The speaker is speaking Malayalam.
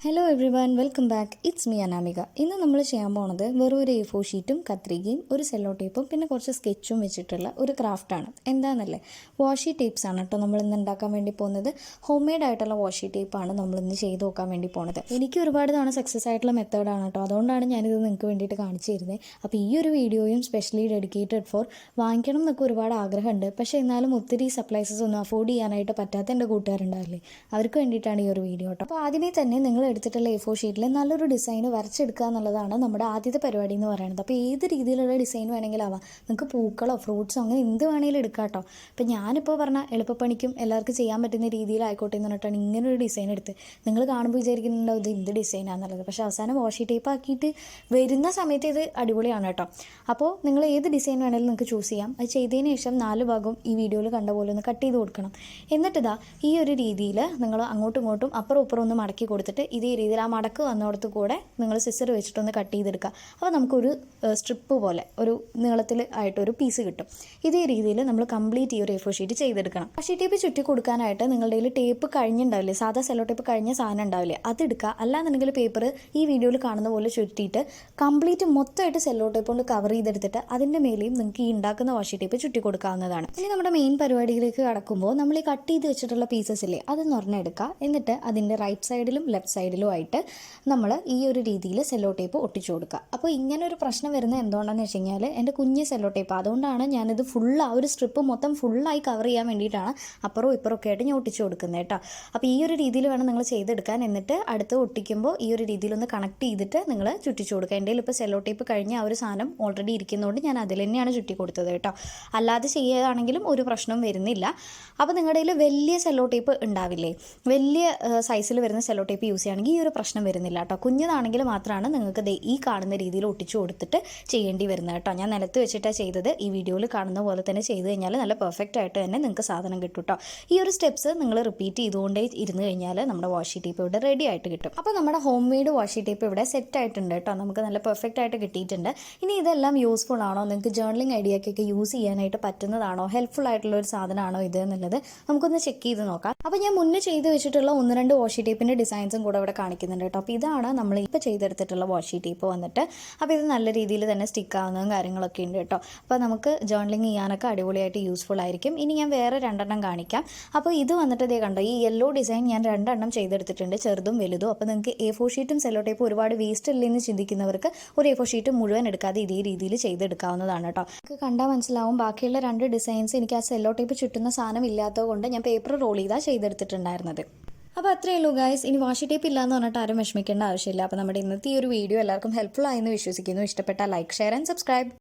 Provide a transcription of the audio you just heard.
Hello every one, welcome back. It's me Anamika. ഇന്ന് നമ്മൾ ചെയ്യാൻ പോണത് വെറും ഒരു A4 ഷീറ്റും കത്രികയും ഒരു സെല്ലോ ടേപ്പും പിന്നെ കുറച്ച് സ്കെച്ചും വെച്ചിട്ടുള്ള ഒരു ക്രാഫ്റ്റാണ്. എന്താണെന്നല്ലേ, വാഷി ടേപ്സ് ആണ് കേട്ടോ നമ്മൾ ഇന്ന് ഉണ്ടാക്കാൻ വേണ്ടി പോകുന്നത്. ഹോം മെയ്ഡ് ആയിട്ടുള്ള വാഷി ടേപ്പാണ് നമ്മൾ ഇന്ന് ചെയ്ത് നോക്കാൻ വേണ്ടി പോണത്. എനിക്ക് ഒരുപാട് തവണ സക്സസ് ആയിട്ടുള്ള മെത്തേഡാണ് കേട്ടോ, അതുകൊണ്ടാണ് ഞാനിത് നിങ്ങൾക്ക് വേണ്ടിയിട്ട് കാണിച്ചു തരുന്നത്. അപ്പോൾ ഈ ഒരു വീഡിയോയും സ്പെഷ്യലി ഡെഡിക്കേറ്റഡ് ഫോർ വാങ്ങിക്കണം എന്നൊക്കെ ഒരുപാട് ആഗ്രഹമുണ്ട്, പക്ഷേ എന്നാലും ഒത്തിരി സപ്ലൈസസ് ഒന്നും അഫോർഡ് ചെയ്യാനായിട്ട് പറ്റാത്ത എൻ്റെ കൂട്ടുകാരുണ്ടാവില്ലേ, അവർക്ക് വേണ്ടിയിട്ടാണ് ഈ ഒരു വീഡിയോ കേട്ടോ. അപ്പോൾ ആദ്യമേ തന്നെ നിങ്ങൾ എടുത്തിട്ടുള്ള A4 ഷീറ്റിൽ നല്ലൊരു ഡിസൈൻ വരച്ചെടുക്കുക എന്നുള്ളതാണ് നമ്മുടെ ആദ്യത്തെ പരിപാടി എന്ന് പറയുന്നത്. അപ്പോൾ ഏത് രീതിയിലുള്ള ഡിസൈൻ വേണമെങ്കിലും ആവാം, നിങ്ങൾക്ക് പൂക്കളോ ഫ്രൂട്ട്സോ അങ്ങനെ എന്ത് വേണമെങ്കിലും എടുക്കാം കേട്ടോ. അപ്പോൾ ഞാനിപ്പോൾ പറഞ്ഞ എളുപ്പപ്പണിക്കും എല്ലാവർക്കും ചെയ്യാൻ പറ്റുന്ന രീതിയിലായിക്കോട്ടെ എന്ന് പറഞ്ഞിട്ടാണ് ഇങ്ങനൊരു ഡിസൈൻ എടുത്ത്. നിങ്ങൾ കാണുമ്പോൾ വിചാരിക്കുന്നുണ്ടാവും ഇത് എന്ത് ഡിസൈനാണെന്നുള്ളത്, പക്ഷേ അവസാനം വാഷി ടേപ്പ് ആക്കിയിട്ട് വരുന്ന സമയത്ത് ഇത് അടിപൊളിയാണ് കേട്ടോ. അപ്പോൾ നിങ്ങൾ ഏത് ഡിസൈൻ വേണമെങ്കിലും നിങ്ങൾക്ക് ചൂസ് ചെയ്യാം. അത് ചെയ്തതിന് ശേഷം 4 ഭാഗവും ഈ വീഡിയോയിൽ കണ്ട പോലെ ഒന്ന് കട്ട് ചെയ്ത് കൊടുക്കണം. എന്നിട്ടിതാ ഈ ഒരു രീതിയിൽ നിങ്ങൾ അങ്ങോട്ടും ഇങ്ങോട്ടും അപ്പുറം ഇപ്പുറം ഒന്ന് മടക്കി കൊടുത്തിട്ട് ഇതേ രീതിയിൽ ആ മടക്ക് വന്നോടത്ത് കൂടെ നിങ്ങൾ സിസർ വെച്ചിട്ടൊന്ന് കട്ട് ചെയ്തെടുക്കുക. അപ്പോൾ നമുക്കൊരു സ്ട്രിപ്പ് പോലെ ഒരു നീളത്തിൽ ആയിട്ടൊരു പീസ് കിട്ടും. ഇതേ രീതിയിൽ നമ്മൾ കംപ്ലീറ്റ് ഈ ഒരു A4 ഷീറ്റ് ചെയ്തെടുക്കണം. വാഷി ടേപ്പ് ചുറ്റി കൊടുക്കാനായിട്ട് നിങ്ങളുടെ കയ്യിൽ ടേപ്പ് കഴിഞ്ഞിട്ടുണ്ടാവില്ലേ, സാധാ സെല്ലോ ടേപ്പ് കഴിഞ്ഞ സാധനം ഉണ്ടാവില്ലേ, അതെടുക്കുക. അല്ലാന്നുണ്ടെങ്കിൽ പേപ്പർ ഈ വീഡിയോയിൽ കാണുന്ന പോലെ ചുറ്റിയിട്ട് കംപ്ലീറ്റ് മൊത്തമായിട്ട് സെല്ലോ ടേപ്പ് കൊണ്ട് കവർ ചെയ്തെടുത്തിട്ട് അതിൻ്റെ മേലെയും നിങ്ങൾക്ക് ഈ ഉണ്ടാക്കുന്ന വാഷി ടേപ്പ് ചുറ്റി കൊടുക്കാവുന്നതാണ്. ഇനി നമ്മുടെ മെയിൻ പരിപാടിയിലേക്ക് കടക്കുമ്പോൾ നമ്മൾ ഈ കട്ട് ചെയ്ത് വെച്ചിട്ടുള്ള പീസസ് ഇല്ലേ, അത് എടുക്കുക. എന്നിട്ട് അതിൻ്റെ റൈറ്റ് സൈഡിലും ലെഫ്റ്റ് സൈഡിലും ആയിട്ട് നമ്മൾ ഈ ഒരു രീതിയിൽ സെല്ലോ ടേപ്പ് ഒട്ടിച്ചു കൊടുക്കുക. അപ്പോൾ ഇങ്ങനെ ഒരു പ്രശ്നം വരുന്നത് എന്തുകൊണ്ടാണെന്ന് വെച്ച് കഴിഞ്ഞാൽ എൻ്റെ കുഞ്ഞ് സെല്ലോ ടേപ്പ്, അതുകൊണ്ടാണ് ഞാനിത് ഫുൾ ആ ഒരു സ്ട്രിപ്പ് മൊത്തം ഫുള്ളായി കവർ ചെയ്യാൻ വേണ്ടിയിട്ടാണ് അപ്പുറവും ഇപ്പുറവും ഒക്കെ ആയിട്ട് ഞാൻ ഒട്ടിച്ചു കൊടുക്കുന്നത് കേട്ടോ. അപ്പോൾ ഈ ഒരു രീതിയിൽ വേണം നിങ്ങൾ ചെയ്തെടുക്കാൻ. എന്നിട്ട് അടുത്ത് ഒട്ടിക്കുമ്പോൾ ഈ ഒരു രീതിയിലൊന്ന് കണക്ട് ചെയ്തിട്ട് നിങ്ങൾ ചുറ്റിച്ചു കൊടുക്കുക. എൻ്റെ ഇപ്പോൾ സെല്ലോ ടേപ്പ് കഴിഞ്ഞ ആ ഒരു സാധനം ഓൾറെഡി ഇരിക്കുന്നതുകൊണ്ട് ഞാൻ അതിൽ തന്നെയാണ് ചുറ്റി കൊടുത്തത് കേട്ടോ. അല്ലാതെ ചെയ്യുകയാണെങ്കിലും ഒരു പ്രശ്നം വരുന്നില്ല. അപ്പോൾ നിങ്ങളുടെ കയ്യിൽ വലിയ സെല്ലോ ടേപ്പ് ഉണ്ടാവില്ലേ, വലിയ സൈസിൽ വരുന്ന സെല്ലോ ടേപ്പ് യൂസ് ചെയ്യുകയാണെങ്കിൽ ഈ ഒരു പ്രശ്നം വരുന്നില്ല കേട്ടോ. കുഞ്ഞതാണെങ്കിൽ മാത്രമാണ് നിങ്ങൾക്ക് ഈ കാണുന്ന രീതിയിൽ ഒട്ടിച്ചു കൊടുത്തിട്ട് ചെയ്യേണ്ടി വരുന്നത് കേട്ടോ. ഞാൻ നിലത്ത് വെച്ചിട്ടാണ് ചെയ്തത്. ഈ വീഡിയോയിൽ കാണുന്ന പോലെ തന്നെ ചെയ്ത് കഴിഞ്ഞാൽ നല്ല പെർഫെക്റ്റ് ആയിട്ട് തന്നെ നിങ്ങൾക്ക് സാധനം കിട്ടും കേട്ടോ. ഈ ഒരു സ്റ്റെപ്സ് നിങ്ങൾ റിപ്പീറ്റ് ചെയ്തുകൊണ്ടേ ഇരുന്ന് കഴിഞ്ഞാൽ നമ്മുടെ വാഷി ടേപ്പ് ഇവിടെ റെഡി ആയിട്ട് കിട്ടും. അപ്പോൾ നമ്മുടെ ഹോം മെയ്ഡ് വാഷി ടേപ്പ് ഇവിടെ സെറ്റ് ആയിട്ടുണ്ട് കേട്ടോ. നമുക്ക് നല്ല പെർഫെക്റ്റ് ആയിട്ട് കിട്ടിയിട്ടുണ്ട്. ഇനി ഇതെല്ലാം യൂസ്ഫുൾ ആണോ, നിങ്ങൾക്ക് ജേർണലിംഗ് ഐഡിയക്കൊക്കെ യൂസ് ചെയ്യാനായിട്ട് പറ്റുന്നതാണോ, ഹെൽപ്ഫുൾ ആയിട്ടുള്ള ഒരു സാധനമാണോ ഇത് എന്നുള്ളത് നമുക്കൊന്ന് ചെക്ക് ചെയ്ത് നോക്കാം. അപ്പോൾ ഞാൻ മുന്നേ ചെയ്ത് വെച്ചിട്ടുള്ള 1-2 വാഷി ടേപ്പിൻ്റെ ഡിസൈൻസും കൂടെ ഇവിടെ കാണിക്കുന്നുണ്ട് കേട്ടോ. അപ്പോൾ ഇതാണ് നമ്മൾ ഇപ്പോൾ ചെയ്തെടുത്തിട്ടുള്ള വാഷി ടേപ്പ് വന്നിട്ട്. അപ്പോൾ ഇത് നല്ല രീതിയിൽ തന്നെ സ്റ്റിക്ക് ആവുന്നതും കാര്യങ്ങളൊക്കെ ഉണ്ട് കേട്ടോ. അപ്പോൾ നമുക്ക് ജേർണലിംഗ് ചെയ്യാനൊക്കെ അടിപൊളിയായിട്ട് യൂസ്ഫുൾ ആയിരിക്കും. ഇനി ഞാൻ വേറെ 2 കാണിക്കാം. അപ്പോൾ ഇത് വന്നിട്ട് ഇതേ കണ്ടോ, ഈ യെല്ലോ ഡിസൈൻ ഞാൻ 2 ചെയ്തെടുത്തിട്ടുണ്ട്, ചെറുതും വലുതും. അപ്പോൾ നിങ്ങൾക്ക് A4 ഷീറ്റും സെല്ലോ ടേപ്പും ഒരുപാട് വേസ്റ്റ് ഇല്ലെന്ന് ചിന്തിക്കുന്നവർക്ക് ഒരു A4 ഷീറ്റ് മുഴുവൻ എടുക്കാതെ ഇതേ രീതിയിൽ ചെയ്തെടുക്കാവുന്നതാണ് കേട്ടോ. നിങ്ങൾക്ക് കണ്ടാൽ മനസ്സിലാവും ബാക്കിയുള്ള 2 ഡിസൈൻസ് എനിക്ക് ആ സെല്ലോ ടേപ്പ് ചുറ്റുന്ന സാധനം ഇല്ലാത്തത് കൊണ്ട് ഞാൻ പേപ്പർ റോൾ ചെയ്താൽ ചെയ്തെടുത്തിട്ടുണ്ടായിരുന്നത്. അപ്പോൾ അത്രയേ ഉള്ളൂ ഗൈസ്. ഇനി വാഷി ടേപ്പ് ഇല്ലാന്ന് പറഞ്ഞിട്ട് ആരും വിഷമിക്കേണ്ട ആവശ്യമില്ല. അപ്പോൾ നമ്മുടെ ഇന്നത്തെ ഈ ഒരു വീഡിയോ എല്ലാവർക്കും ഹെൽപ്ഫുൾ ആയെന്ന് വിശ്വസിക്കുന്നു. ഇഷ്ടപ്പെട്ടാൽ ലൈക്ക്, ഷെയർ ആൻഡ് സബ്സ്ക്രൈബ്.